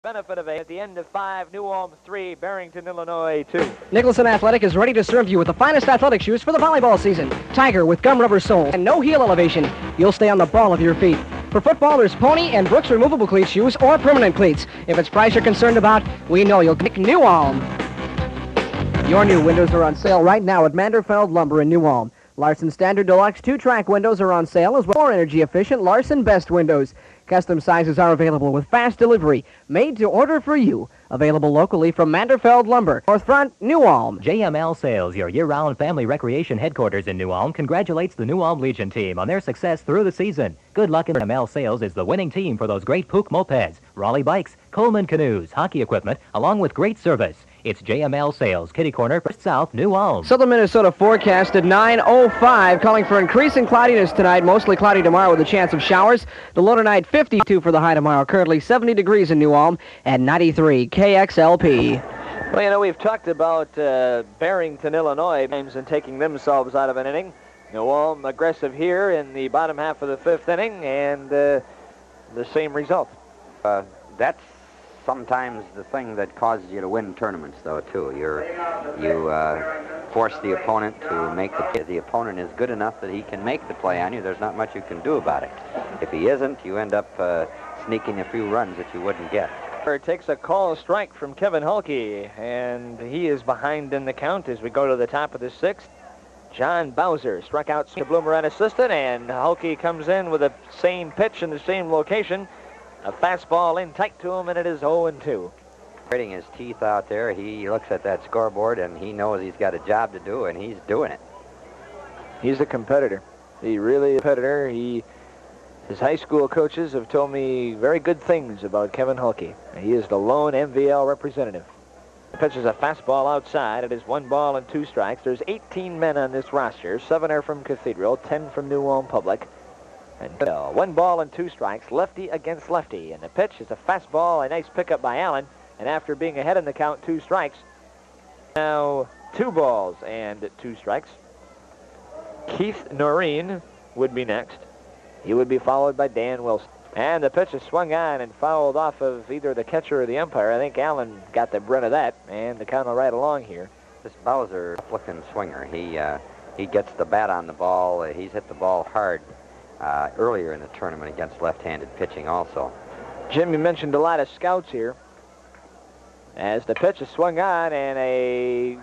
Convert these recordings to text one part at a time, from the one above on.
Benefit of 8 at the end of 5, New Ulm 3, Barrington, Illinois 2. Nicholson Athletic is ready to serve you with the finest athletic shoes for the volleyball season. Tiger with gum rubber soles and no heel elevation. You'll stay on the ball of your feet. For football, there's Pony and Brooks removable cleat shoes or permanent cleats. If it's price you're concerned about, we know you'll pick New Ulm. Your new windows are on sale right now at Manderfeld Lumber in New Ulm. Larson Standard Deluxe 2-track windows are on sale, as well as more energy-efficient Larson Best windows. Custom sizes are available with fast delivery, made to order for you. Available locally from Manderfeld Lumber, North Front, New Ulm. JML Sales, your year-round family recreation headquarters in New Ulm, congratulates the New Ulm Legion team on their success through the season. Good luck in JML Sales is the winning team for those great Pook mopeds, Raleigh bikes, Coleman canoes, hockey equipment, along with great service. It's JML Sales, Kitty Corner, First South, New Ulm. Southern Minnesota forecast at 9:05, calling for increasing cloudiness tonight, mostly cloudy tomorrow with a chance of showers. The low tonight 52 for the high tomorrow. Currently 70 degrees in New Ulm at 93 KXLP. Well, you know, we've talked about Barrington, Illinois, and taking themselves out of an inning. New Ulm aggressive here in the bottom half of the 5th inning, and the same result. That's sometimes the thing that causes you to win tournaments, though, too. You force the opponent to make the play. The opponent is good enough that he can make the play on you. There's not much you can do about it. If he isn't, you end up sneaking a few runs that you wouldn't get. Takes a call strike from Kevin Hulke, and he is behind in the count as we go to the top of the 6th. John Bowser struck out to Bloomer and assistant, and Hulke comes in with the same pitch in the same location. A fastball in tight to him, and it is 0-2. Gritting his teeth out there, he looks at that scoreboard, and he knows he's got a job to do, and he's doing it. He's a competitor. He really is a competitor. His high school coaches have told me very good things about Kevin Hulke. He is the lone MVL representative. The pitch is a fastball outside. It is 1-2 strikes. There's 18 men on this roster. 7 are from Cathedral, 10 from New Ulm Public. And 1-2 strikes, lefty against lefty. And the pitch is a fastball, a nice pickup by Allen. And after being ahead in the count, 2 strikes. Now 2-2 strikes. Keith Noreen would be next. He would be followed by Dan Wilson. And the pitch is swung on and fouled off of either the catcher or the umpire. I think Allen got the brunt of that, and the count will right along here. This Bowser, looking swinger, he gets the bat on the ball. He's hit the ball hard earlier in the tournament against left-handed pitching also. Jim, you mentioned a lot of scouts here. As the pitch is swung on and a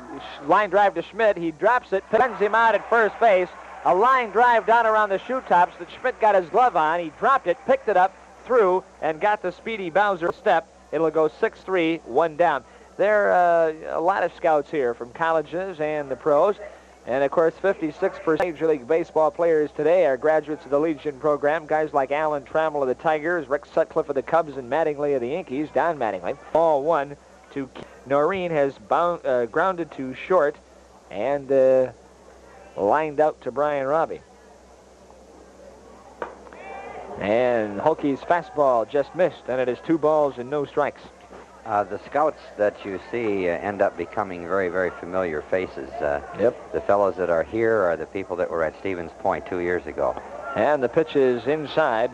line drive to Schmidt, he drops it, sends him out at first base. A line drive down around the shoe tops that Schmidt got his glove on. He dropped it, picked it up, threw, and got the speedy Bowser step. It'll go 6-3, 1 down. There are a lot of scouts here from colleges and the pros. And, of course, 56% Major League Baseball players today are graduates of the Legion program. Guys like Alan Trammell of the Tigers, Rick Sutcliffe of the Cubs, and Mattingly of the Yankees. Don Mattingly. Ball 1 to Noreen has grounded to short and lined out to Brian Robbie. And Hulke's fastball just missed, and it is 2-0 strikes. The scouts that you see end up becoming very, very familiar faces. Yep. The fellows that are here are the people that were at Stevens Point 2 years ago. And the pitch is inside,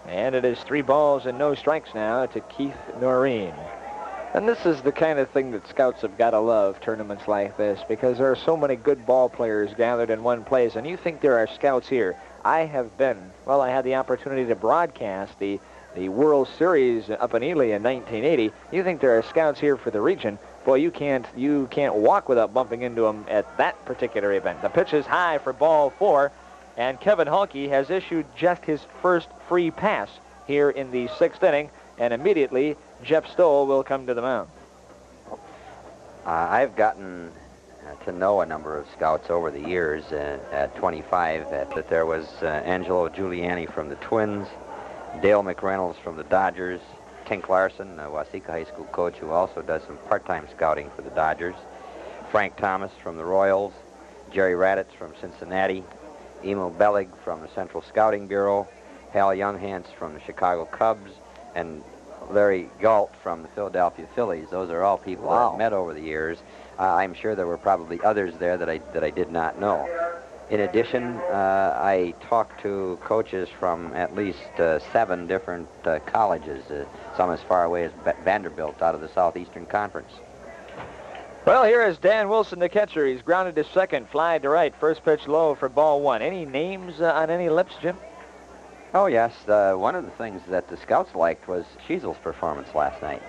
and it is 3-0 strikes now to Keith Noreen. And this is the kind of thing that scouts have got to love, tournaments like this, because there are so many good ball players gathered in one place. And you think there are scouts here. I had the opportunity to broadcast the World Series up in Ely in 1980. You think there are scouts here for the region. Boy, you can't walk without bumping into them at that particular event. The pitch is high for ball 4, and Kevin Hulke has issued just his first free pass here in the 6th inning, and immediately Jeff Stoll will come to the mound. I've gotten to know a number of scouts over the years. At 25, that there was Angelo Giuliani from the Twins, Dale McReynolds from the Dodgers, Tink Larson, a Waseca High School coach who also does some part-time scouting for the Dodgers, Frank Thomas from the Royals, Jerry Raditz from Cincinnati, Emil Bellig from the Central Scouting Bureau, Hal Younghans from the Chicago Cubs, and Larry Galt from the Philadelphia Phillies. Those are all people I've met over the years. I'm sure there were probably others there that I did not know. In addition, I talked to coaches from at least 7 different colleges, some as far away as Vanderbilt out of the Southeastern Conference. Well, here is Dan Wilson, the catcher. He's grounded to second, fly to right. First pitch low for ball 1. Any names on any lips, Jim? Oh, yes. One of the things that the scouts liked was Schiesel's performance last night.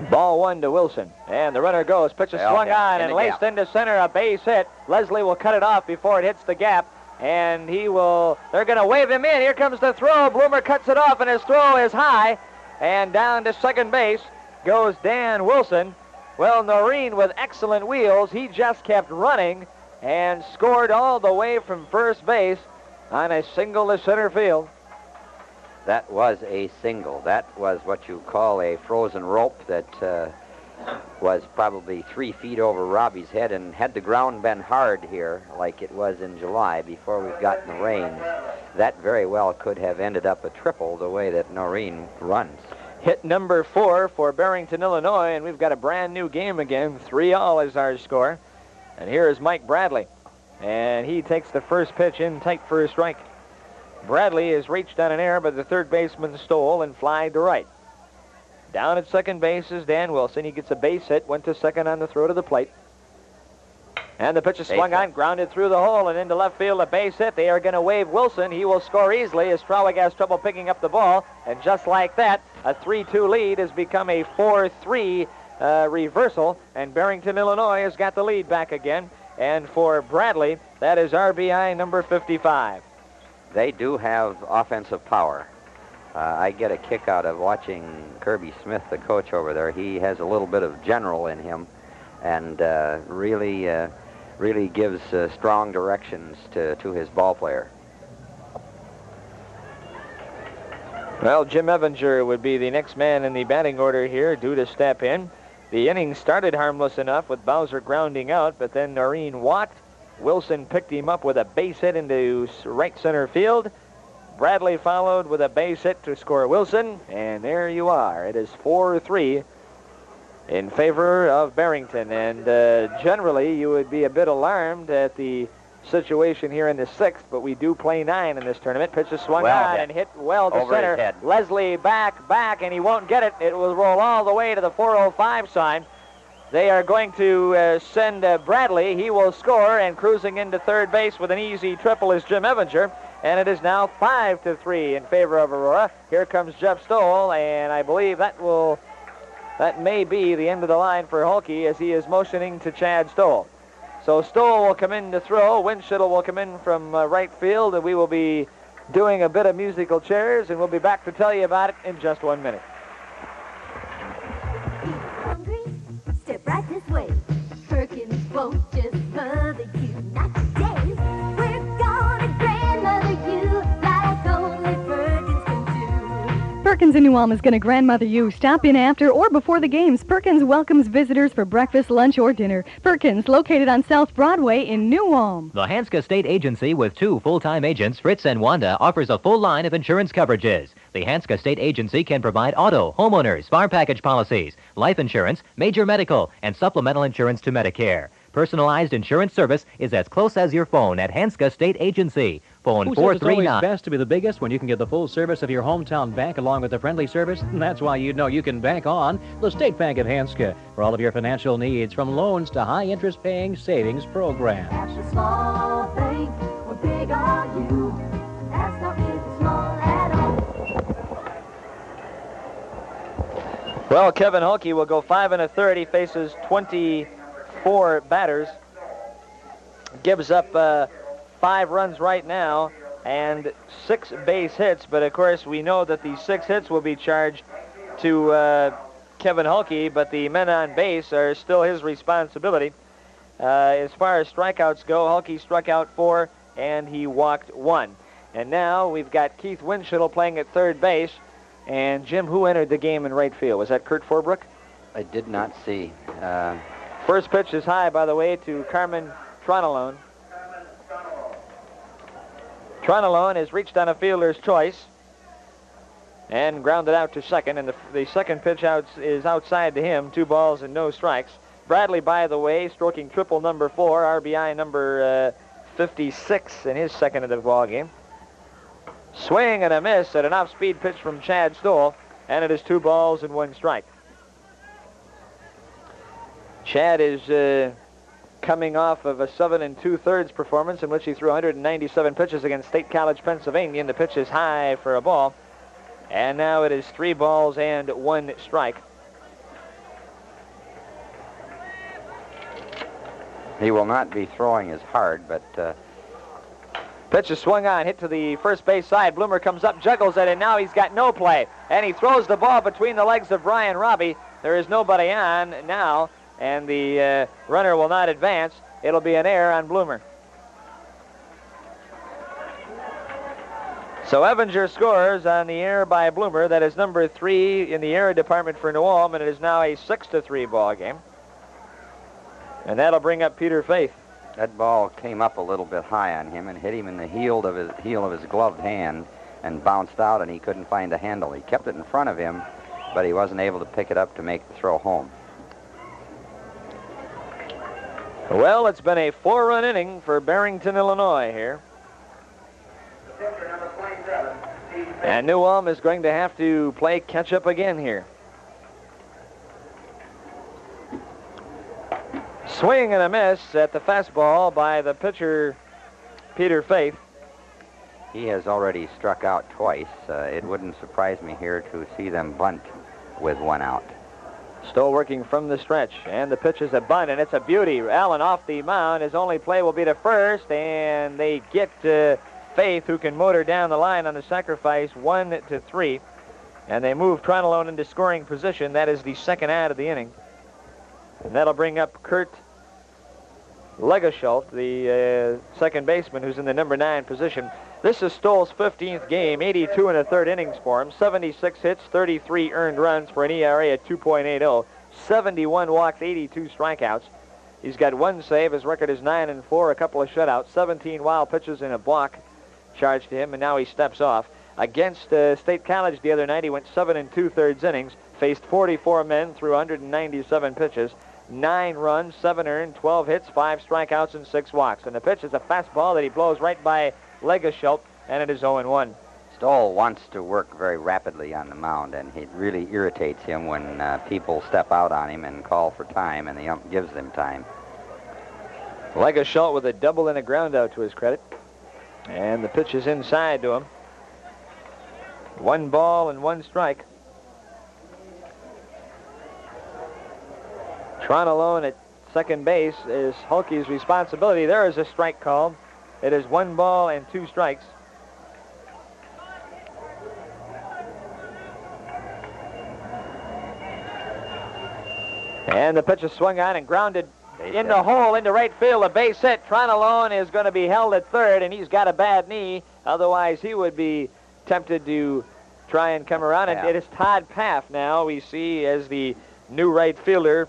Ball 1 to Wilson. And the runner goes. Pitch is swung on and laced into center. A base hit. Leslie will cut it off before it hits the gap. And they're going to wave him in. Here comes the throw. Bloomer cuts it off, and his throw is high. And down to second base goes Dan Wilson. Well, Noreen with excellent wheels. He just kept running and scored all the way from first base on a single to center field. That was a single. That was what you call a frozen rope that was probably 3 feet over Robbie's head, and had the ground been hard here like it was in July before we've gotten the rains, that very well could have ended up a triple the way that Noreen runs. Hit number 4 for Barrington, Illinois, and we've got a brand new game again. 3-all is our score. And here is Mike Bradley. And he takes the first pitch in tight for a strike. Bradley is reached on an error, but the third baseman stole and flied to right. Down at second base is Dan Wilson. He gets a base hit, went to second on the throw to the plate. And the pitch is swung on, grounded through the hole and into left field, a base hit. They are going to wave Wilson. He will score easily as Strawig has trouble picking up the ball. And just like that, a 3-2 lead has become a 4-3 reversal. And Barrington, Illinois has got the lead back again. And for Bradley, that is RBI number 55. They do have offensive power. I get a kick out of watching Kirby Smith, the coach over there. He has a little bit of general in him, and really gives strong directions to his ball player. Well, Jim Evinger would be the next man in the batting order here, due to step in. The inning started harmless enough with Bowser grounding out, but then Noreen walked. Wilson picked him up with a base hit into right center field. Bradley followed with a base hit to score Wilson, and there you are. It is 4-3 in favor of Barrington, and generally you would be a bit alarmed at the situation here in the 6th, but we do play 9 in this tournament. Pitch is swung on and hit well to center. Leslie back, and he won't get it. It will roll all the way to the 405 sign. They are going to send Bradley. He will score, and cruising into third base with an easy triple is Jim Evinger. And it is now 5-3 in favor of Aurora. Here comes Jeff Stoll, and I believe that may be the end of the line for Hulke as he is motioning to Chad Stoll. So Stoll will come in to throw. Winchittle will come in from right field, and we will be doing a bit of musical chairs, and we'll be back to tell you about it in just 1 minute. Step right this way. Perkins won't just mother you, not today. We're gonna grandmother you like only Perkins can do. Perkins in New Ulm is going to grandmother you. Stop in after or before the games. Perkins welcomes visitors for breakfast, lunch, or dinner. Perkins, located on South Broadway in New Ulm. The Hanska State Agency, with 2 full-time agents, Fritz and Wanda, offers a full line of insurance coverages. The Hanska State Agency can provide auto, homeowners, farm package policies, life insurance, major medical, and supplemental insurance to Medicare. Personalized insurance service is as close as your phone at Hanska State Agency. Phone Who says it's 439. always best to be the biggest when you can get the full service of your hometown bank along with the friendly service? And that's why you know you can bank on the State Bank of Hanska for all of your financial needs, from loans to high-interest paying savings programs. At the small bank, we're big on you. That's not really small at all. Well, Kevin Hulke will go 5 1/3. He faces 24 batters. Gives up 5 runs right now and 6 base hits. But, of course, we know that the 6 hits will be charged to Kevin Hulke, but the men on base are still his responsibility. As far as strikeouts go, Hulke struck out 4 and he walked 1. And now we've got Keith Winchittle playing at third base. And, Jim, who entered the game in right field? Was that Kurt Forbrook? I did not see. First pitch is high, by the way, to Carmen Tronalone. Tronalone has reached on a fielder's choice and grounded out to second. And the second pitch out is outside to him. 2 balls and no strikes. Bradley, by the way, stroking triple number 4, RBI number 56 in his second of the ball game. Swing and a miss at an off-speed pitch from Chad Stoll, and it is 2 balls and 1 strike. Chad is coming off of a 7 2/3 performance in which he threw 197 pitches against State College, Pennsylvania, and the pitch is high for a ball. And now it is 3 balls and 1 strike. He will not be throwing as hard, but pitch is swung on, hit to the first base side. Bloomer comes up, juggles it, and now he's got no play. And he throws the ball between the legs of Brian Robbie. There is nobody on now, and the runner will not advance. It'll be an error on Bloomer. So Evinger scores on the error by Bloomer. That is number 3 in the error department for New Ulm, and it is now a 6-3 ball game. And that'll bring up Peter Faith. that ball came up a little bit high on him and hit him in the heel of his gloved hand and bounced out, and he couldn't find the handle. He kept it in front of him, but he wasn't able to pick it up to make the throw home. Well, it's been a 4-run inning for Barrington, Illinois here. And New Ulm is going to have to play catch-up again here. Swing and a miss at the fastball by the pitcher, Peter Faith. He has already struck out twice. It wouldn't surprise me here to see them bunt with one out. Stoll working from the stretch, and the pitch is a bunt, and it's a beauty. Allen off the mound. His only play will be to first, and they get Faith, who can motor down the line on the sacrifice, 1-3. And they move Tronelone into scoring position. That is the second out of the inning. And that'll bring up Kurt Legaschult, the second baseman, who's in the number 9 position. This is Stoll's 15th game, 82 1/3 innings for him, 76 hits, 33 earned runs for an ERA at 2.80, 71 walks, 82 strikeouts. He's got 1 save. His record is 9-4, a couple of shutouts, 17 wild pitches in a block charged to him, and now he steps off. Against State College the other night, he went 7 2/3 innings, faced 44 men, threw 197 pitches, 9 runs, 7 earned, 12 hits, 5 strikeouts, and 6 walks. And the pitch is a fastball that he blows right by Legaschult, and it is 0-1. Stoll wants to work very rapidly on the mound, and it really irritates him when people step out on him and call for time, and the ump gives them time. Legaschult with a double and a ground out to his credit. And the pitch is inside to him. 1 ball and 1 strike. Tronelone at second base is Hulke's responsibility. There is a strike called. It is 1 ball and 2 strikes. And the pitch is swung on and grounded in the hole into right field. A base hit. Tronelone is going to be held at third, and he's got a bad knee. Otherwise, he would be tempted to try and come around. And it is Todd Paff now we see as the new right fielder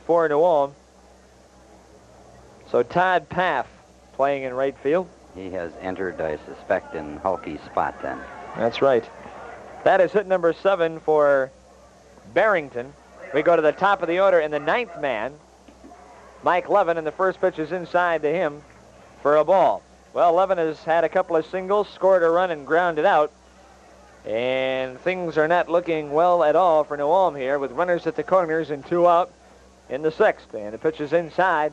for New Ulm. So Todd Paff playing in right field. He has entered, I suspect, in Hulke's spot then. That's right. That is hit number 7 for Barrington. We go to the top of the order in the 9th man, Mike Levin, and the first pitch is inside to him for a ball. Well, Levin has had a couple of singles, scored a run, and grounded out. And things are not looking well at all for New Ulm here, with runners at the corners and 2 out in the 6th. And the pitch is inside.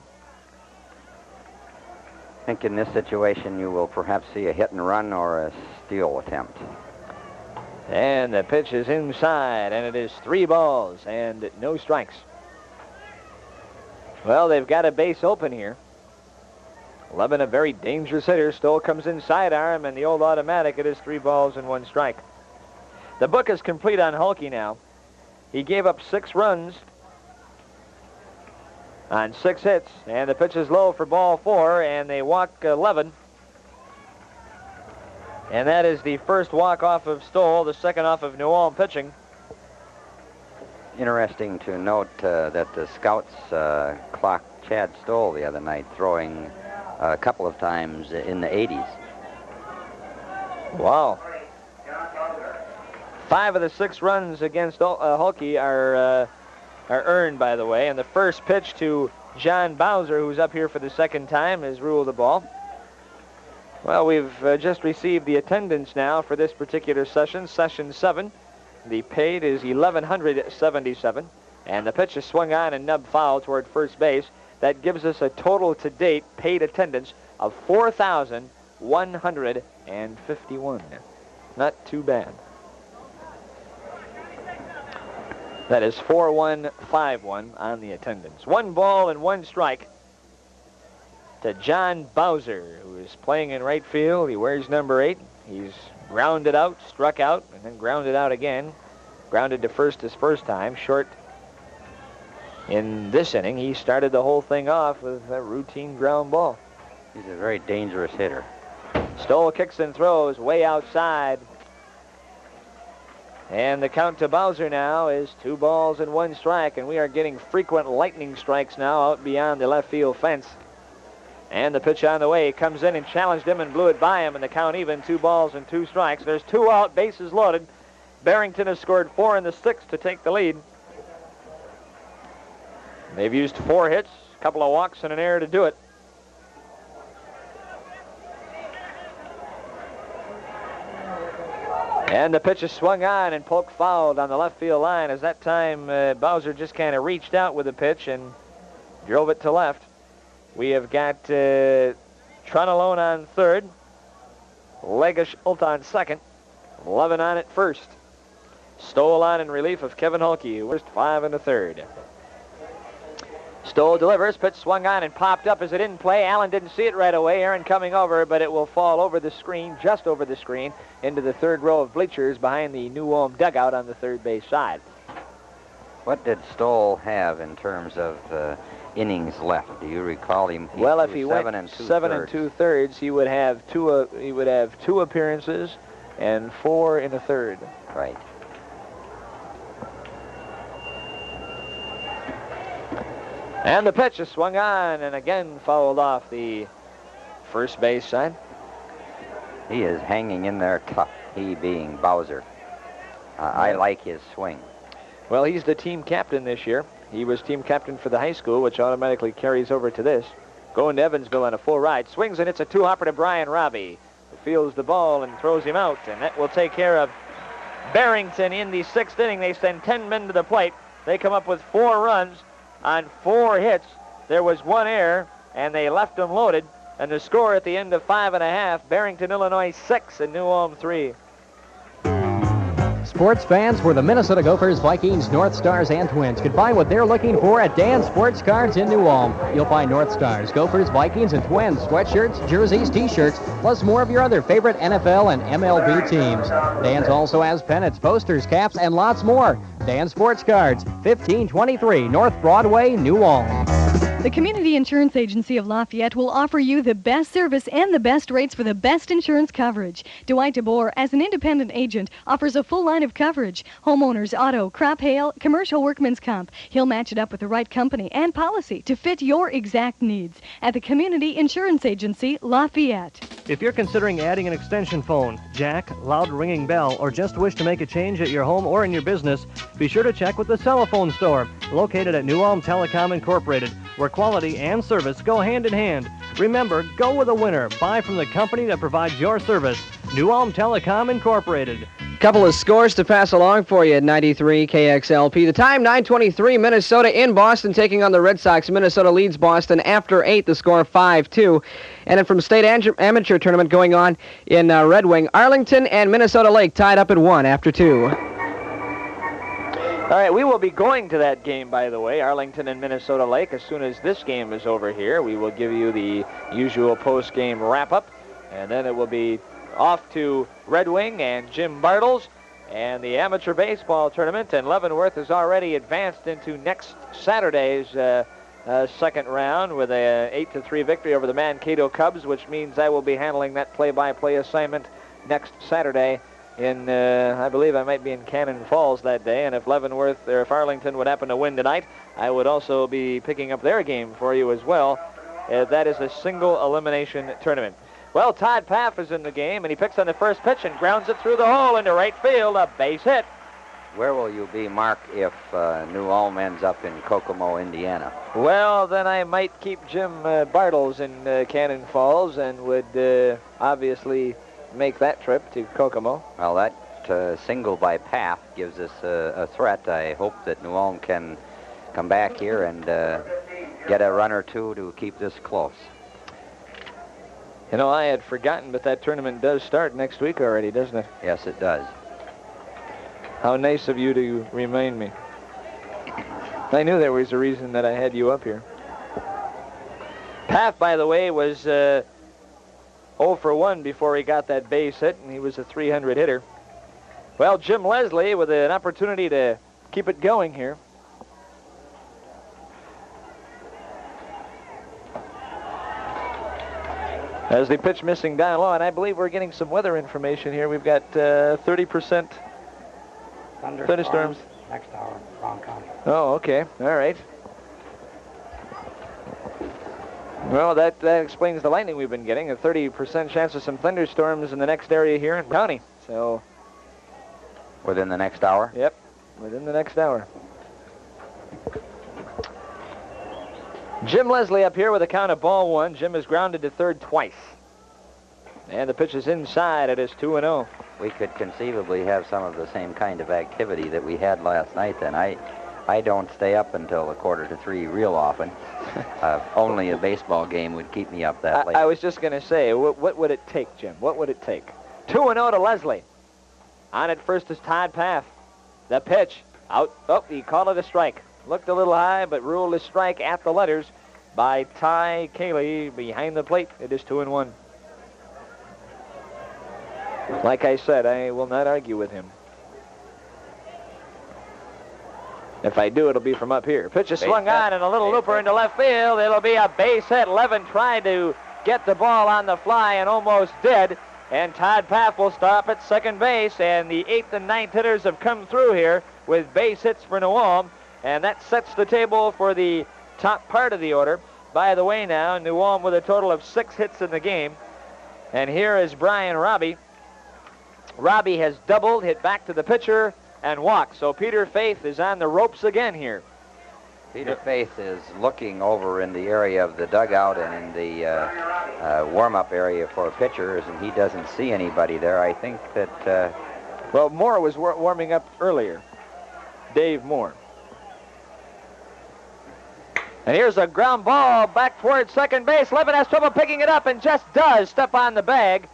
I think in this situation you will perhaps see a hit and run or a steal attempt. And the pitch is inside, and it is 3 balls and no strikes. Well, they've got a base open here. Levin, a very dangerous hitter. Stoll comes inside arm, and the old automatic, it is 3 balls and 1 strike. The book is complete on Hulke now. He gave up 6 runs on 6 hits, and the pitch is low for ball 4, and they walk Levin. And that is the first walk off of Stoll, the second off of New Ulm pitching. Interesting to note that the scouts clocked Chad Stoll the other night, throwing a couple of times in the 80s. Wow. 5 of the 6 runs against Hulke are are earned, by the way. And the first pitch to John Bowser, who's up here for the second time, is ruled the ball. Well, we've just received the attendance now for this particular session, session 7. The paid is 1,177, and the pitch is swung on and nub foul toward first base. That gives us a total to date paid attendance of 4,151. Not too bad. That is 4,151 on the attendance. 1 ball and 1 strike to John Bowser, who is playing in right field. He wears number 8. He's grounded out, struck out, and then grounded out again. Grounded to first his first time, short in this inning. He started the whole thing off with a routine ground ball. He's a very dangerous hitter. Stoll kicks and throws way outside. And the count to Bowser now is 2 balls and 1 strike, and we are getting frequent lightning strikes now out beyond the left field fence. And the pitch on the way. He comes in and challenged him and blew it by him, and the count even, 2 balls and 2 strikes. There's 2 out, bases loaded. Barrington has scored 4 in the 6th to take the lead. They've used 4 hits, a couple of walks and an error to do it. And the pitch is swung on and poked fouled on the left field line. As that time, Bowser just kind of reached out with the pitch and drove it to left. We have got Tronalone on third, Legish Ult on second, Levin on at first. Stoll on in relief of Kevin Hulke, who was 5 in the 3rd. Stoll delivers, pitch swung on and popped up as it didn't play. Allen didn't see it right away. Aaron coming over, but it will fall over the screen, just over the screen, into the 3rd row of bleachers behind the New Ulm dugout on the third base side. What did Stoll have in terms of innings left? Do you recall him? Well, if he went 7 and 2/3, he would have two appearances and 4 in a 3rd. Right. And the pitch is swung on and again fouled off the first base side. He is hanging in there tough, he being Bowser. I like his swing. Well, he's the team captain this year. He was team captain for the high school, which automatically carries over to this. Going to Evansville on a full ride. Swings and it's a 2-hopper to Brian Robbie, who fields the ball and throws him out. And that will take care of Barrington in the 6th inning. They send 10 men to the plate. They come up with 4 runs on 4 hits. There was 1 error, and they left them loaded. And the score at the end of 5.5, Barrington, Illinois 6 and New Ulm 3. Sports fans for the Minnesota Gophers, Vikings, North Stars, and Twins can find what they're looking for at Dan's Sports Cards in New Ulm. You'll find North Stars, Gophers, Vikings, and Twins, sweatshirts, jerseys, t-shirts, plus more of your other favorite NFL and MLB teams. Dan's also has pennants, posters, caps, and lots more. Dan's Sports Cards, 1523 North Broadway, New Ulm. The Community Insurance Agency of Lafayette will offer you the best service and the best rates for the best insurance coverage. Dwight DeBoer, as an independent agent, offers a full line of coverage. Homeowners, auto, crop, hail, commercial workman's comp. He'll match it up with the right company and policy to fit your exact needs. At the Community Insurance Agency, Lafayette. If you're considering adding an extension phone, jack, loud ringing bell, or just wish to make a change at your home or in your business, be sure to check with the Telephone Store, located at New Ulm Telecom Incorporated, where quality and service go hand in hand. Remember, go with a winner. Buy from the company that provides your service. New Ulm Telecom Incorporated. Couple of scores to pass along for you at 93 KXLP. The time, 9:23, Minnesota in Boston taking on the Red Sox. Minnesota leads Boston after 8, the score 5-2. And then from state amateur tournament going on in Red Wing, Arlington and Minnesota Lake tied up at 1 after 2. All right, we will be going to that game, by the way, Arlington and Minnesota Lake. As soon as this game is over here, we will give you the usual post-game wrap-up. And then it will be off to Red Wing and Jim Bartles and the amateur baseball tournament. And Leavenworth has already advanced into next Saturday's second round with a 8-3 victory over the Mankato Cubs, which means I will be handling that play-by-play assignment next Saturday. I believe I might be in Cannon Falls that day, and if Leavenworth or if Arlington would happen to win tonight, I would also be picking up their game for you as well. That is a single elimination tournament. Well, Todd Paff is in the game, and he picks on the first pitch and grounds it through the hole into right field. A base hit. Where will you be, Mark, if New Ulm ends up in Kokomo, Indiana? Well, then I might keep Jim Bartles in Cannon Falls and would obviously make that trip to Kokomo. Well, that single by Paff gives us a threat. I hope that New Ulm can come back here and get a run or two to keep this close. You know, I had forgotten, but that tournament does start next week already, doesn't it? Yes, it does. How nice of you to remind me. I knew there was a reason that I had you up here. Paff, by the way, was 0 for 1 before he got that base hit, and he was a 300 hitter. Well, Jim Leslie with an opportunity to keep it going here. As the pitch missing down low, and I believe we're getting some weather information here. We've got 30% thunderstorms. Next hour, Brown County. Oh, okay. All right. Well, that explains the lightning we've been getting. A 30% chance of some thunderstorms in the next area here in County. So, within the next hour? Yep, within the next hour. Jim Leslie up here with a count of ball 1. Jim is grounded to third twice. And the pitch is inside. It is 2-0. We could conceivably have some of the same kind of activity that we had last night then. I don't stay up until 2:45 real often. Only a baseball game would keep me up that late. I was just going to say, what would it take, Jim? What would it take? 2-0 to Leslie. On at first is Todd Paff. The pitch. Out. Oh, he called it a strike. Looked a little high, but ruled a strike at the letters by Ty Cayley behind the plate. It is 2-1. Like I said, I will not argue with him. If I do, it'll be from up here. Pitch is swung on and a little looper into left field. It'll be a base hit. Levin tried to get the ball on the fly and almost did. And Todd Paff will stop at second base. And the 8th and 9th hitters have come through here with base hits for New Ulm. And that sets the table for the top part of the order. By the way now, New Ulm with a total of 6 hits in the game. And here is Brian Robbie. Robbie has doubled, hit back to the pitcher, and walked. So Peter Faith is on the ropes again here. Peter Faith is looking over in the area of the dugout and in the warm-up area for pitchers, and he doesn't see anybody there. I think that... Well, Moore was warming up earlier. Dave Moore. And here's a ground ball back towards second base. Levin has trouble picking it up and just does step on the bag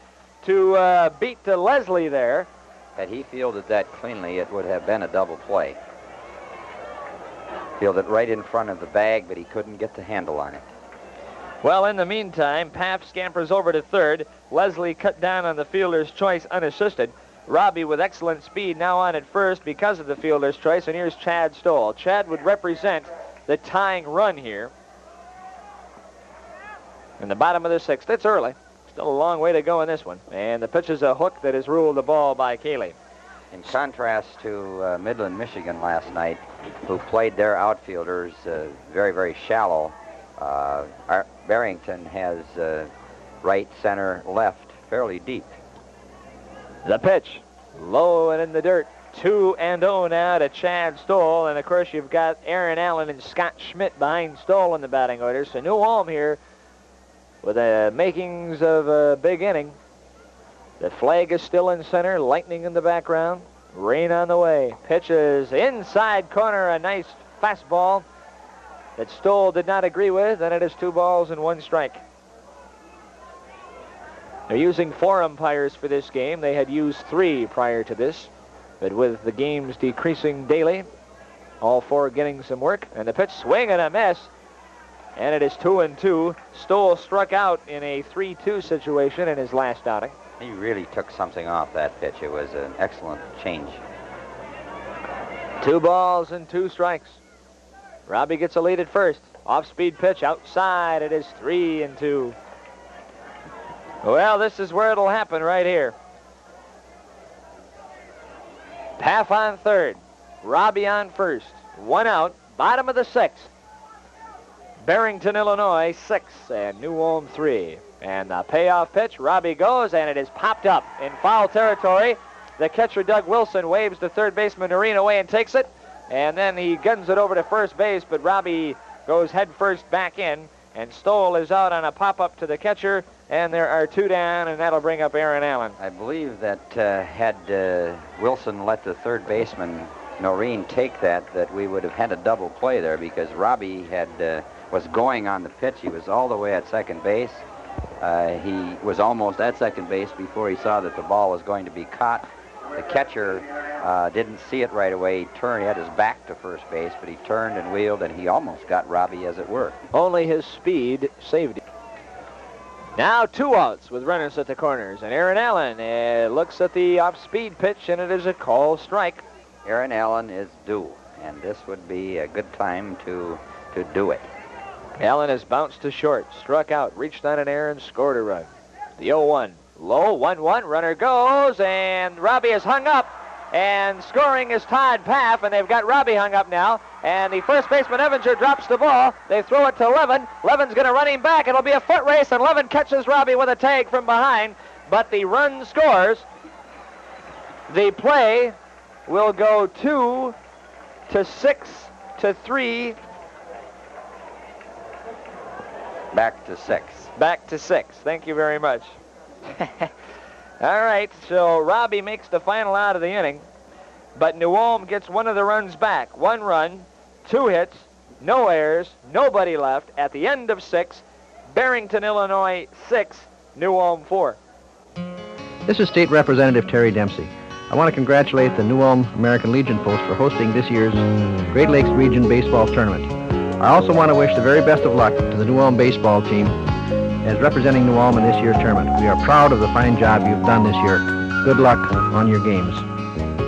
to beat Leslie there. Had he fielded that cleanly, it would have been a double play. Fielded right in front of the bag, but he couldn't get the handle on it. Well, in the meantime, Paff scampers over to third. Leslie cut down on the fielder's choice unassisted. Robbie with excellent speed now on at first because of the fielder's choice, and here's Chad Stoll. Chad would represent the tying run here in the bottom of the 6th. It's early. Still a long way to go in this one. And the pitch is a hook that is ruled the ball by Cayley. In contrast to Midland, Michigan last night, who played their outfielders very, very shallow, Barrington has right, center, left fairly deep. The pitch, low and in the dirt. 2-0 now to Chad Stoll. And, of course, you've got Aaron Allen and Scott Schmidt behind Stoll in the batting order. So New Ulm here with the makings of a big inning. The flag is still in center, lightning in the background, rain on the way. Pitches inside corner, a nice fastball that Stoll did not agree with, and it is 2 balls and 1 strike. They're using 4 umpires for this game. They had used 3 prior to this, but with the games decreasing daily, all 4 getting some work, and the pitch swing and a miss. And it is 2-2. Stoll struck out in a 3-2 situation in his last outing. He really took something off that pitch. It was an excellent change. 2 balls and 2 strikes. Robbie gets a lead at first. Off-speed pitch outside. It is 3-2. Well, this is where it'll happen right here. Paff on third. Robbie on first. 1 out. Bottom of the 6th. Barrington, Illinois, 6, and New Ulm 3. And the payoff pitch, Robbie goes, and it is popped up in foul territory. The catcher, Doug Wilson, waves to third baseman Noreen away and takes it. And then he guns it over to first base, but Robbie goes head first back in. And Stoll is out on a pop-up to the catcher. And there are 2 down, and that'll bring up Aaron Allen. I believe that had Wilson let the third baseman Noreen take that we would have had a double play there, because Robbie was going on the pitch. He was all the way at second base. He was almost at second base before he saw that the ball was going to be caught. The catcher didn't see it right away. He turned. He had his back to first base, but he turned and wheeled, and he almost got Robbie, as it were. Only his speed saved him. Now 2 outs with runners at the corners, and Aaron Allen looks at the off-speed pitch, and it is a called strike. Aaron Allen is due, and this would be a good time to do it. Allen has bounced to short, struck out, reached on an air, and scored a run. The 0-1, low, 1-1, runner goes, and Robbie is hung up, and scoring is Todd Paff, and they've got Robbie hung up now, and the first baseman Evinger drops the ball. They throw it to Levin. Levin's going to run him back. It'll be a foot race, and Levin catches Robbie with a tag from behind, but the run scores. The play will go 2 to 6 to 3. Back to 6. Back to 6. Thank you very much. All right, so Robbie makes the final out of the inning, but New Ulm gets one of the runs back. 1 run, 2 hits, no errors, nobody left. At the end of 6, Barrington, Illinois 6, New Ulm 4. This is State Representative Terry Dempsey. I want to congratulate the New Ulm American Legion folks for hosting this year's Great Lakes Region Baseball Tournament. I also want to wish the very best of luck to the New Ulm baseball team as representing New Ulm in this year's tournament. We are proud of the fine job you've done this year. Good luck on your games.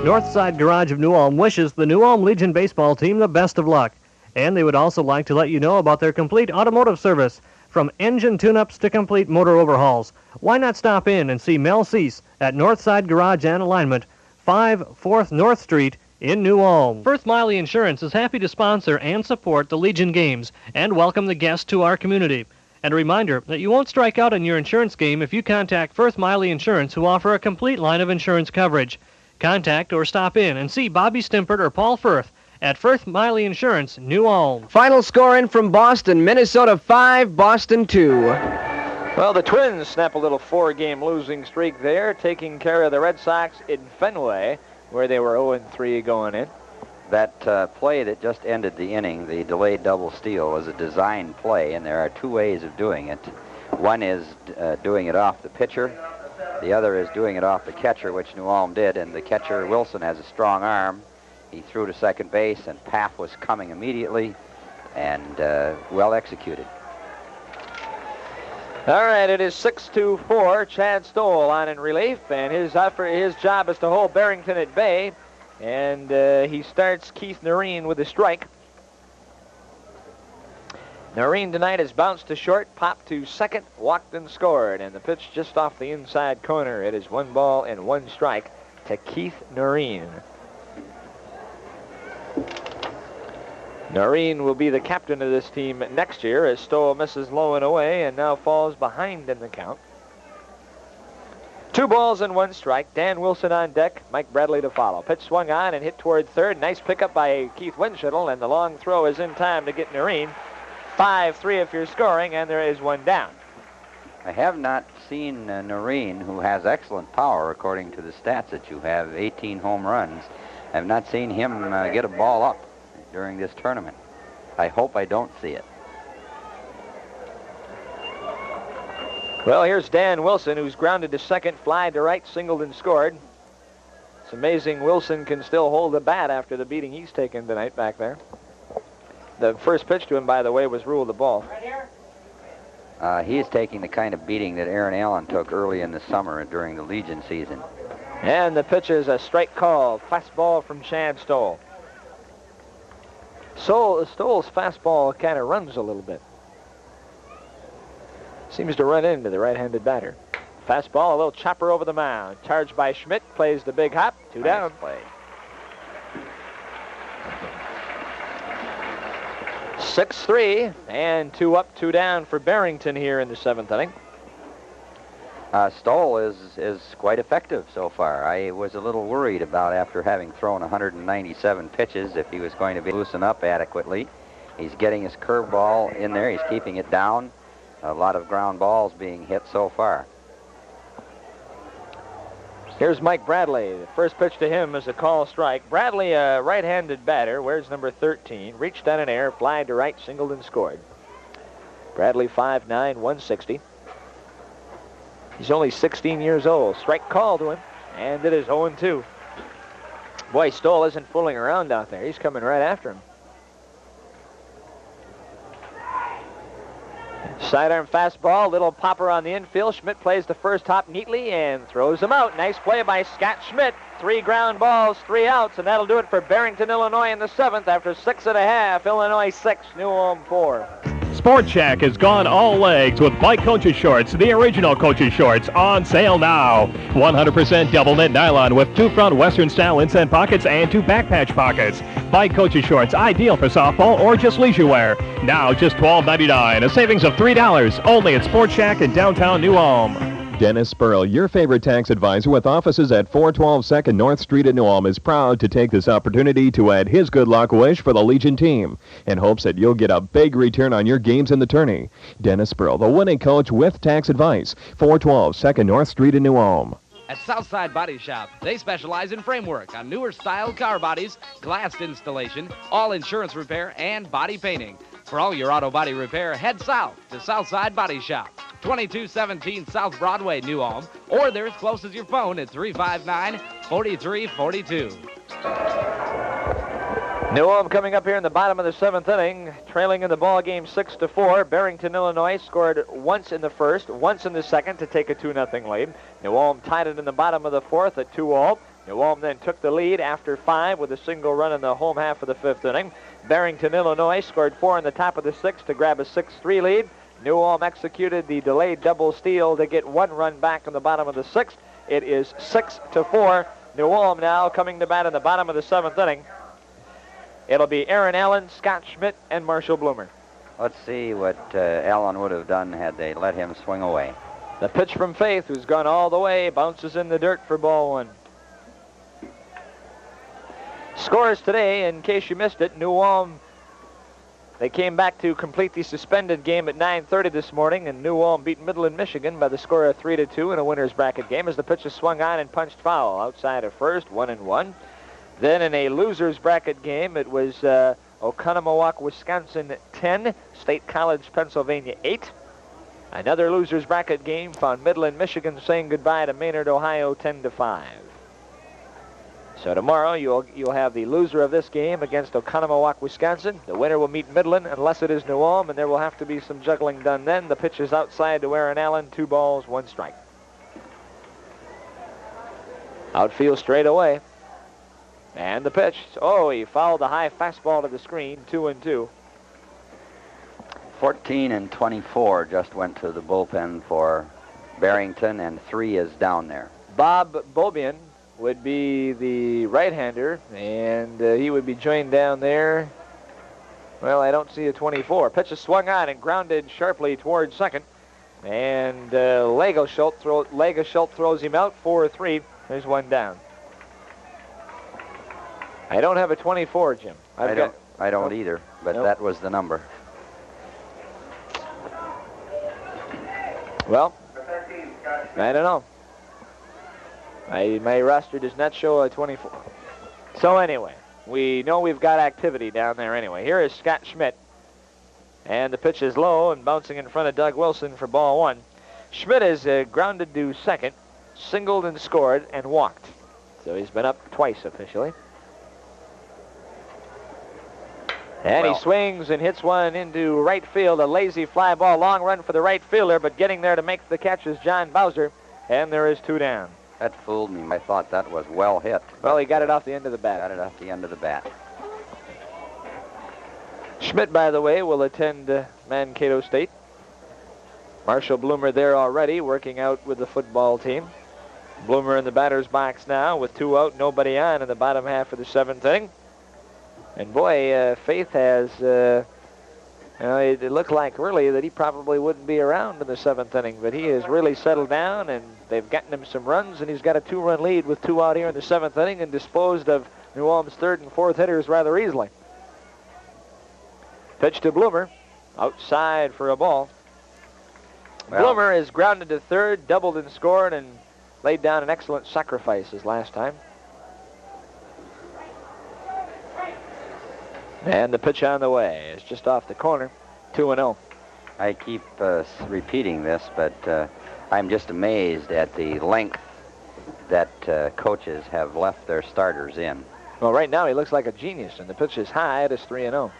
Northside Garage of New Ulm wishes the New Ulm Legion baseball team the best of luck. And they would also like to let you know about their complete automotive service, from engine tune-ups to complete motor overhauls. Why not stop in and see Mel Cease at Northside Garage and Alignment, 5 4th North Street in New Ulm. First Miley Insurance is happy to sponsor and support the Legion games and welcome the guests to our community. And a reminder that you won't strike out in your insurance game if you contact First Miley Insurance, who offer a complete line of insurance coverage. Contact or stop in and see Bobby Stimpert or Paul Firth at First Miley Insurance, New Ulm. Final score in from Boston, Minnesota 5, Boston 2. Well, the Twins snap a little 4-game losing streak there, taking care of the Red Sox in Fenway, where they were 0-3 going in. That play that just ended the inning, the delayed double steal, was a design play, and there are 2 ways of doing it. One is doing it off the pitcher. The other is doing it off the catcher, which New Ulm did, and the catcher, Wilson, has a strong arm. He threw to second base, and Paff was coming immediately, and well executed. All right, it is 6-4. Chad Stoll on in relief, and his job is to hold Barrington at bay. And he starts Keith Noreen with a strike. Noreen tonight has bounced to short, popped to second, walked and scored. And the pitch just off the inside corner. It is 1 ball and 1 strike to Keith Noreen. Noreen will be the captain of this team next year as Stoll misses low and away and now falls behind in the count. 2 balls and 1 strike. Dan Wilson on deck, Mike Bradley to follow. Pitch swung on and hit toward third. Nice pickup by Keith Winchittle, and the long throw is in time to get Noreen. 5-3 if you're scoring, and there is 1 down. I have not seen Noreen, who has excellent power according to the stats that you have, 18 home runs. I have not seen him get a ball up during this tournament. I hope I don't see it. Well, here's Dan Wilson, who's grounded to second, fly to right, singled and scored. It's amazing Wilson can still hold the bat after the beating he's taken tonight back there. The first pitch to him, by the way, was ruled a ball. Right here. He is taking the kind of beating that Aaron Allen took early in the summer during the Legion season. And the pitch is a strike call. Fastball from Chad Stoll. Stoll's fastball kind of runs a little bit. Seems to run into the right-handed batter. Fastball, a little chopper over the mound. Charged by Schmidt, plays the big hop. 2 down. Play. 6-3, and 2 up, 2 down for Barrington here in the 7th inning. Stoll is quite effective so far. I was a little worried about, after having thrown 197 pitches, if he was going to be loosened up adequately. He's getting his curveball in there. He's keeping it down. A lot of ground balls being hit so far. Here's Mike Bradley. The first pitch to him is a call strike. Bradley, a right-handed batter, wears number 13. Reached on an air, fly to right, singled and scored. Bradley 5'9", 160. He's only 16 years old. Strike call to him, and it is 0-2. Boy, Stoll isn't fooling around out there. He's coming right after him. Sidearm fastball, little popper on the infield. Schmidt plays the first hop neatly and throws him out. Nice play by Scott Schmidt. 3 ground balls, 3 outs, and that'll do it for Barrington, Illinois in the 7th after 6.5. Illinois 6, New Ulm 4. Sport Shack has gone all legs with bike coaches shorts, the original coaches shorts, on sale now. 100% double knit nylon with 2 front Western style inset pockets and 2 back patch pockets. Bike coaches shorts, ideal for softball or just leisure wear. Now just $12.99, a savings of $3 only at Sport Shack in downtown New Ulm. Dennis Spurl, your favorite tax advisor with offices at 412 2nd North Street in New Ulm, is proud to take this opportunity to add his good luck wish for the Legion team in hopes that you'll get a big return on your games in the tourney. Dennis Spurl, the winning coach with tax advice, 412 2nd North Street in New Ulm. At Southside Body Shop, they specialize in framework on newer style car bodies, glass installation, all insurance repair, and body painting. For all your auto body repair, head south to Southside Body Shop, 2217 South Broadway, New Ulm, or they're as close as your phone at 359-4342. New Ulm coming up here in the bottom of the 7th inning, trailing in the ball game 6-4. Barrington, Illinois scored once in the first, once in the second to take a 2-0 lead. New Ulm tied it in the bottom of the 4th at 2-all. New Ulm then took the lead after 5 with a single run in the home half of the 5th inning. Barrington, Illinois scored 4 in the top of the 6th to grab a 6-3 lead. New Ulm executed the delayed double steal to get 1 run back in the bottom of the 6th. It is 6-4. New Ulm now coming to bat in the bottom of the 7th inning. It'll be Aaron Allen, Scott Schmidt, and Marshall Bloomer. Let's see what Allen would have done had they let him swing away. The pitch from Faith, who's gone all the way, bounces in the dirt for ball 1. Scores today, in case you missed it, New Ulm, they came back to complete the suspended game at 9:30 this morning, and New Ulm beat Midland, Michigan by the score of 3-2 in a winner's bracket game as the pitch is swung on and punched foul outside of first, 1-1. Then in a loser's bracket game, it was Oconomowoc, Wisconsin 10, State College, Pennsylvania 8. Another loser's bracket game found Midland, Michigan saying goodbye to Maynard, Ohio 10-5. So tomorrow you'll have the loser of this game against Oconomowoc, Wisconsin. The winner will meet Midland unless it is New Ulm, and there will have to be some juggling done then. The pitch is outside to Aaron Allen, 2 balls, 1 strike. Outfield straight away. And the pitch. Oh, he fouled the high fastball to the screen, 2-2. 14 and 24 just went to the bullpen for Barrington, and 3 is down there. Bob Bobian would be the right-hander, and he would be joined down there. Well, I don't see a 24. Pitch is swung on and grounded sharply towards second. And Legoschult throws him out, 4-3. There's 1 down. I don't have a 24, Jim. I don't either, but that was the number. Well, I don't know. My roster does not show a 24. So anyway, we know we've got activity down there anyway. Here is Scott Schmidt. And the pitch is low and bouncing in front of Doug Wilson for ball 1. Schmidt is grounded to second, singled and scored, and walked. So he's been up twice officially. And he swings and hits one into right field. A lazy fly ball, long run for the right fielder, but getting there to make the catch is John Bowser. And there is 2 down. That fooled me. I thought that was well hit. Well, he got it off the end of the bat. Got it off the end of the bat. Schmidt, by the way, will attend Mankato State. Marshall Bloomer there already, working out with the football team. Bloomer in the batter's box now with 2 out, nobody on in the bottom half of the 7th inning. And boy, Faith has You know, it looked like really that he probably wouldn't be around in the 7th inning, but he has really settled down, and they've gotten him some runs, and he's got a 2-run lead with 2 out here in the 7th inning and disposed of New Ulm's 3rd and 4th hitters rather easily. Pitch to Bloomer, outside for a ball. Well, Bloomer is grounded to 3rd, doubled and scored, and laid down an excellent sacrifice his last time. And the pitch on the way is just off the corner, 2-0. I keep repeating this, but I'm just amazed at the length that coaches have left their starters in. Well, right now he looks like a genius, and the pitch is high. It is 3-0.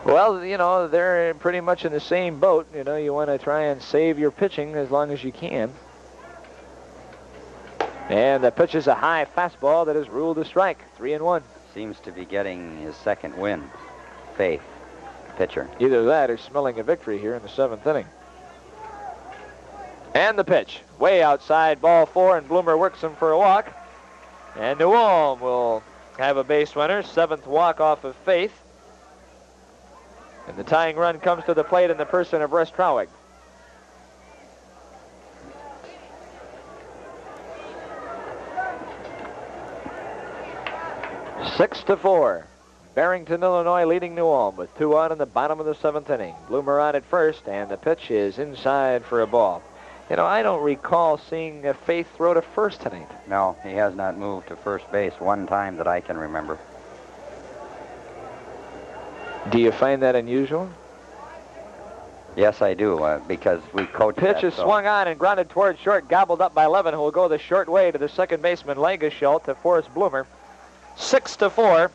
Well, you know, they're pretty much in the same boat. You know, you want to try and save your pitching as long as you can. And the pitch is a high fastball that is ruled a strike. 3-1. Seems to be getting his 2nd win. Faith, pitcher. Either that or smelling a victory here in the 7th inning. And the pitch. Way outside, ball 4, and Bloomer works him for a walk. And New Ulm will have a base runner. 7th walk off of Faith. And the tying run comes to the plate in the person of Russ Trowig. Six to 4. Barrington, Illinois leading New Ulm with 2 out in the bottom of the 7th inning. Bloomer on at first, and the pitch is inside for a ball. You know, I don't recall seeing Faith throw to first tonight. No, he has not moved to first base one time that I can remember. Do you find that unusual? Yes, I do, because we coach Pitch is swung on and grounded towards short, gobbled up by Levin, who will go the short way to the second baseman, Langenschelt, to force Bloomer. 6 to 4.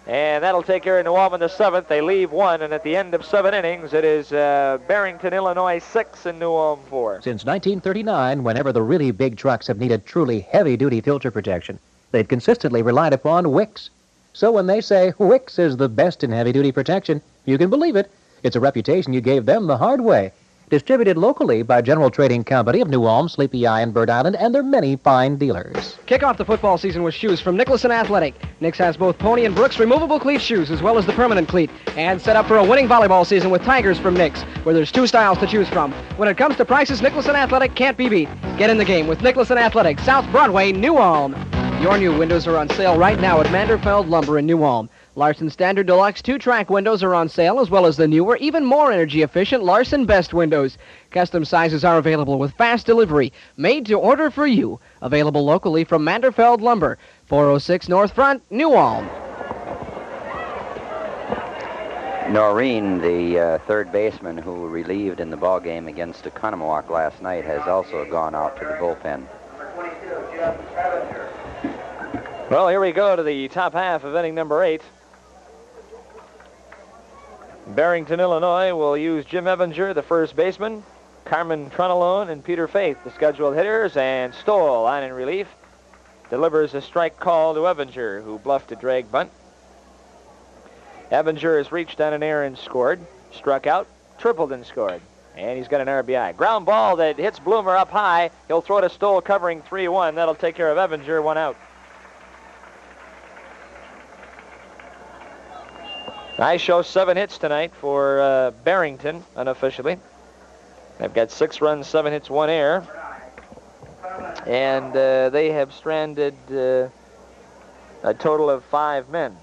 And that'll take care of New Ulm in the 7th. They leave 1, and at the end of 7 innings, it is Barrington, Illinois 6 and New Ulm 4. Since 1939, whenever the really big trucks have needed truly heavy-duty filter protection, they've consistently relied upon Wicks. So when they say Wicks is the best in heavy-duty protection, you can believe it. It's a reputation you gave them the hard way. Distributed locally by General Trading Company of New Ulm, Sleepy Eye, and Bird Island, and their many fine dealers. Kick off the football season with shoes from Nicholson Athletic. Nix has both Pony and Brooks removable cleat shoes as well as the permanent cleat. And set up for a winning volleyball season with Tigers from Nix, where there's 2 styles to choose from. When it comes to prices, Nicholson Athletic can't be beat. Get in the game with Nicholson Athletic, South Broadway, New Ulm. Your new windows are on sale right now at Manderfeld Lumber in New Ulm. Larson Standard Deluxe 2-track windows are on sale, as well as the newer, even more energy-efficient Larson Best windows. Custom sizes are available with fast delivery, made to order for you. Available locally from Manderfeld Lumber, 406 North Front, New Ulm. Noreen, the 3rd baseman who relieved in the ball game against Oconomowoc last night, has also gone out to the bullpen. Well, here we go to the top half of inning number 8. Barrington, Illinois will use Jim Evinger, the first baseman, Carmen Tronalone and Peter Faith, the scheduled hitters, and Stoll on in relief. Delivers a strike call to Evinger, who bluffed a drag bunt. Evinger has reached on an error and scored, struck out, tripled and scored, and he's got an RBI. Ground ball that hits Bloomer up high. He'll throw to Stoll covering 3-1. That'll take care of Evinger, 1 out. I show 7 hits tonight for Barrington, unofficially. They've got 6 runs, 7 hits, 1 error. And they have stranded a total of 5 men.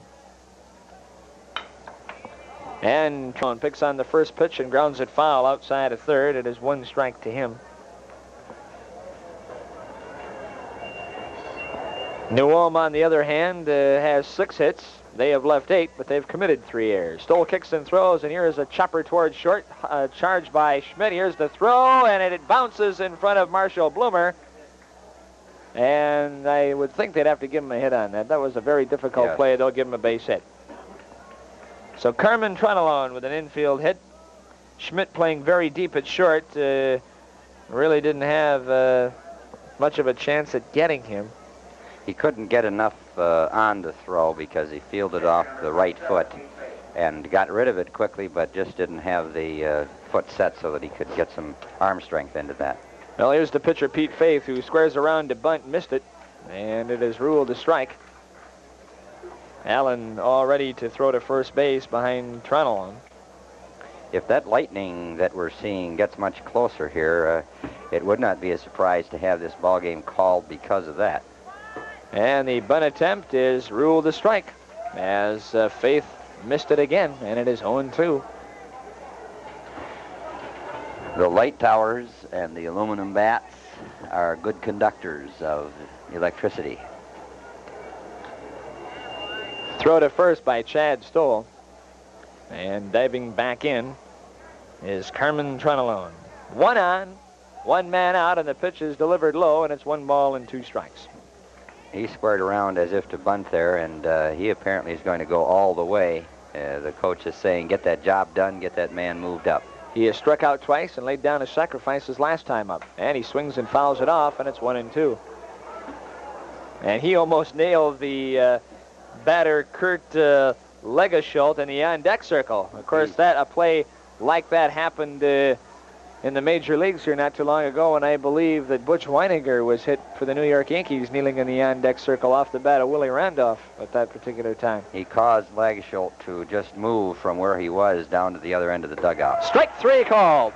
And Tron picks on the first pitch and grounds it foul outside of third. It is 1 strike to him. New Ulm, on the other hand, has 6 hits. They have left 8, but they've committed 3 errors. Stoll kicks and throws, and here is a chopper towards short, charged by Schmidt. Here's the throw, and it bounces in front of Marshall Bloomer. And I would think they'd have to give him a hit on that. That was a very difficult play. They'll give him a base hit. So Carmen Tronalone with an infield hit. Schmidt playing very deep at short. Really didn't have much of a chance at getting him. He couldn't get enough on the throw because he fielded off the right foot and got rid of it quickly, but just didn't have the foot set so that he could get some arm strength into that. Well, here's the pitcher, Pete Faith, who squares around to bunt, missed it, and it is ruled a strike. Allen all ready to throw to first base behind Tronelon. If that lightning that we're seeing gets much closer here, it would not be a surprise to have this ball game called because of that. And the bunt attempt is ruled a strike as Faith missed it again, and it is 0-2. The light towers and the aluminum bats are good conductors of electricity. Throw to first by Chad Stoll. And diving back in is Carmen Tronelon. 1 on, 1 man out, and the pitch is delivered low, and it's 1 ball and 2 strikes. He squared around as if to bunt there, and he apparently is going to go all the way. The coach is saying, get that job done, get that man moved up. He has struck out twice and laid down his sacrifices last time up. And he swings and fouls it off, and it's 1-2. And he almost nailed the batter, Kurt Legasholt, in the on-deck circle. Of course, a play like that happened in the major leagues here not too long ago, and I believe that Butch Weininger was hit for the New York Yankees, kneeling in the on-deck circle off the bat of Willie Randolph at that particular time. He caused Legasholt to just move from where he was down to the other end of the dugout. Strike 3 called.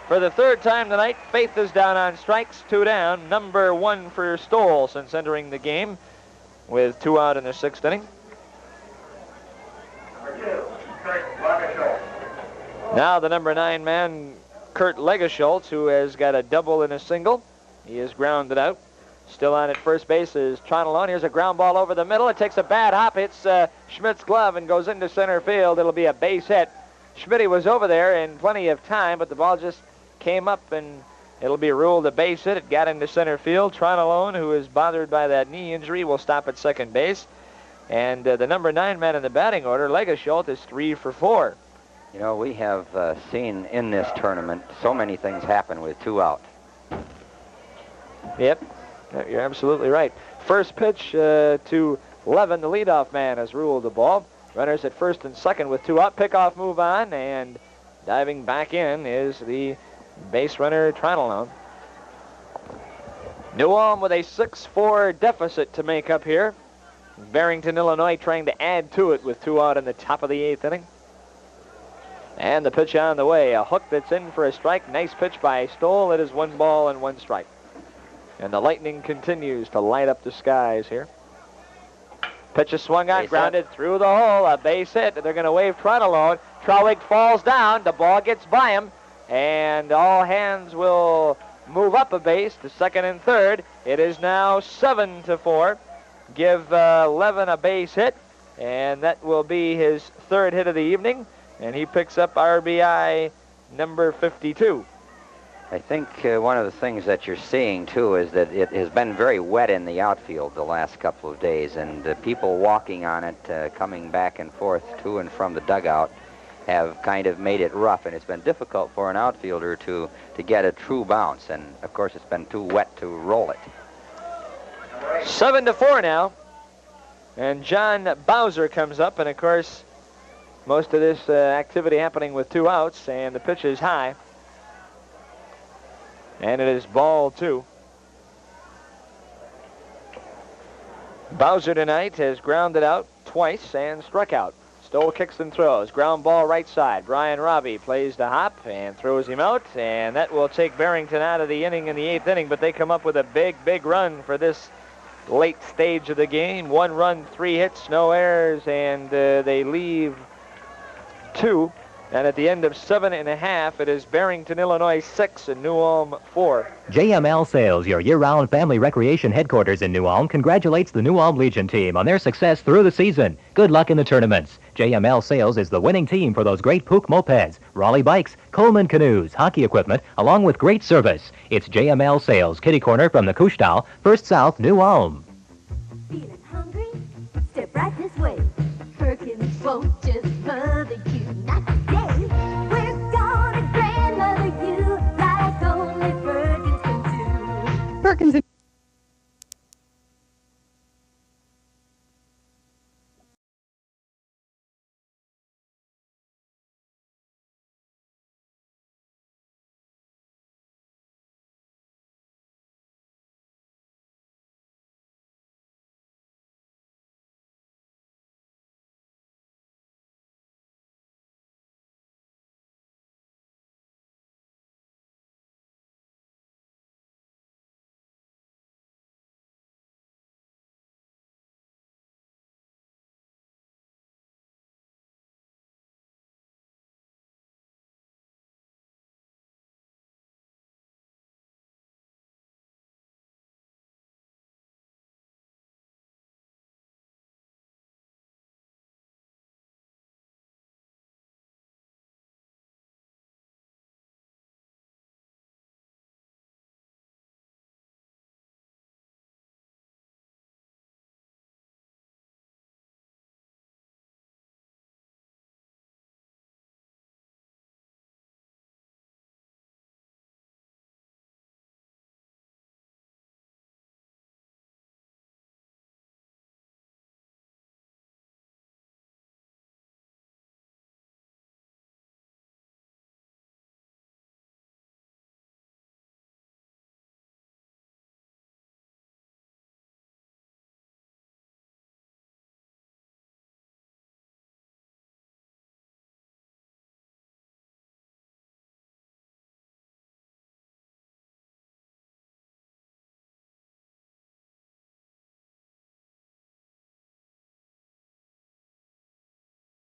For the 3rd time tonight, Faith is down on strikes, 2 down. Number 1 for Stoll since entering the game with 2 out in the 6th inning. Now the number 9 man, Kurt Legasholtz, who has got a double and a single. He is grounded out. Still on at first base is Tronelon. Here's a ground ball over the middle. It takes a bad hop, hits Schmidt's glove, and goes into center field. It'll be a base hit. Schmidt was over there in plenty of time, but the ball just came up, and it'll be ruled a base hit. It got into center field. Tronelon, who is bothered by that knee injury, will stop at second base. And the number 9 man in the batting order, Legasholt, is 3 for 4. You know, we have seen in this tournament so many things happen with 2 out. Yep, you're absolutely right. First pitch to Levin, the leadoff man, has ruled the ball. Runners at first and second with 2 out. Pickoff move on, and diving back in is the base runner, Tronelon. New Ulm with a 6-4 deficit to make up here. Barrington, Illinois, trying to add to it with 2 out in the top of the 8th inning. And the pitch on the way. A hook that's in for a strike. Nice pitch by Stoll. It is 1 ball and 1 strike. And the lightning continues to light up the skies here. Pitch is swung on, grounded through the hole. A base hit. They're going to wave Tronelon. Trowig falls down. The ball gets by him. And all hands will move up a base to second and third. It is now 7-4. Give Levin a base hit. And that will be his 3rd hit of the evening. And he picks up RBI number 52. I think one of the things that you're seeing, too, is that it has been very wet in the outfield the last couple of days, and people walking on it, coming back and forth to and from the dugout, have kind of made it rough, and it's been difficult for an outfielder to get a true bounce, and, of course, it's been too wet to roll it. 7-4 now, and John Bowser comes up, and, of course, most of this activity happening with 2 outs, and the pitch is high. And it is ball 2. Bowser tonight has grounded out twice and struck out. Stoll kicks and throws. Ground ball right side. Brian Robbie plays the hop and throws him out, and that will take Barrington out of the inning in the 8th inning, but they come up with a big run for this late stage of the game. 1 run, 3 hits, no errors, and they leave 2, and at the end of 7.5, it is Barrington, Illinois 6 and New Ulm 4. JML Sales, your year-round family recreation headquarters in New Ulm, congratulates the New Ulm Legion team on their success through the season. Good luck in the tournaments. JML Sales is the winning team for those great Pook mopeds, Raleigh bikes, Coleman canoes, hockey equipment, along with great service. It's JML Sales, kitty corner from the Kushtal, First South, New Ulm.